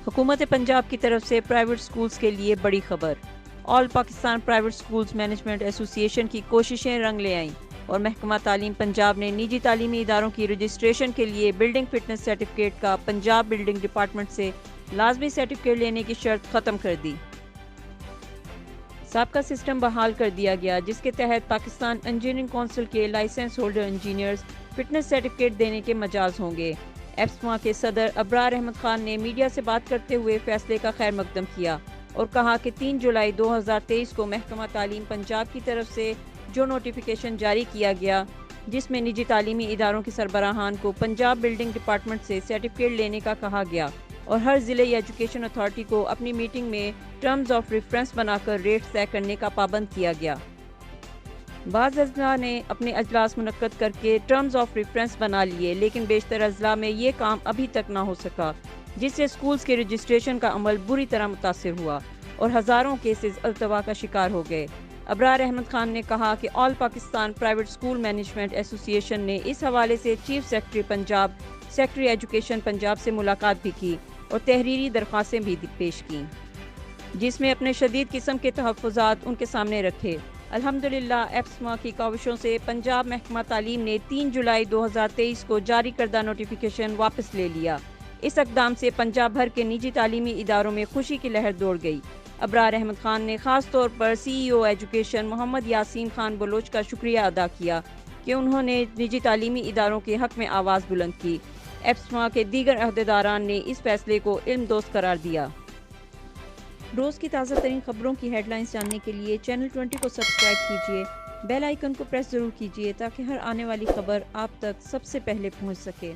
حکومت پنجاب کی طرف سے پرائیویٹ سکولز کے لیے بڑی خبر۔ آل پاکستان پرائیویٹ سکولز مینجمنٹ ایسوسی ایشن کی کوششیں رنگ لے آئیں اور محکمہ تعلیم پنجاب نے نجی تعلیمی اداروں کی رجسٹریشن کے لیے بلڈنگ فٹنس سرٹیفکیٹ کا پنجاب بلڈنگ ڈپارٹمنٹ سے لازمی سرٹیفکیٹ لینے کی شرط ختم کر دی۔ سابقہ سسٹم بحال کر دیا گیا جس کے تحت پاکستان انجینئرنگ کونسل کے license holder engineers fitness certificate دینے کے مجاز ہوں گے۔ ایپسما کے صدر ابرار احمد خان نے میڈیا سے بات کرتے ہوئے فیصلے کا خیر مقدم کیا اور کہا کہ 3 جولائی 2023 کو محکمہ تعلیم پنجاب کی طرف سے جو نوٹیفیکیشن جاری کیا گیا جس میں نجی تعلیمی اداروں کے سربراہان کو پنجاب بلڈنگ ڈپارٹمنٹ سے سرٹیفکیٹ لینے کا کہا گیا اور ہر ضلع ایجوکیشن اتھارٹی کو اپنی میٹنگ میں ٹرمز آف ریفرنس بنا کر ریٹ طے کرنے کا پابند کیا گیا۔ بعض اضلاع نے اپنے اجلاس منعقد کر کے ٹرمز آف ریفرنس بنا لیے لیکن بیشتر اضلاع میں یہ کام ابھی تک نہ ہو سکا جس سے سکولز کے رجسٹریشن کا عمل بری طرح متاثر ہوا اور ہزاروں کیسز التوا کا شکار ہو گئے۔ ابرار احمد خان نے کہا کہ آل پاکستان پرائیویٹ سکول مینجمنٹ ایسوسی ایشن نے اس حوالے سے chief secretary Punjab, secretary education Punjab سے ملاقات بھی کی اور تحریری درخواستیں بھی پیش کیں جس میں اپنے شدید قسم کے تحفظات ان کے سامنے رکھے۔ الحمدللہ ایپسما کی کاوشوں سے پنجاب محکمہ تعلیم نے 3 جولائی 2023 کو جاری کردہ نوٹیفیکیشن واپس لے لیا۔ اس اقدام سے پنجاب بھر کے نجی تعلیمی اداروں میں خوشی کی لہر دوڑ گئی۔ ابرار احمد خان نے خاص طور پر سی ای او ایجوکیشن محمد یاسین خان بلوچ کا شکریہ ادا کیا کہ انہوں نے نجی تعلیمی اداروں کے حق میں آواز بلند کی۔ ایپسما کے دیگر عہدیداران نے اس فیصلے کو علم دوست قرار دیا۔ روز کی تازہ ترین خبروں کی ہیڈ لائنز جاننے کے لیے چینل 20 کو سبسکرائب کیجیے، بیل آئیکن کو پریس ضرور کیجیے تاکہ ہر آنے والی خبر آپ تک سب سے پہلے پہنچ سکے۔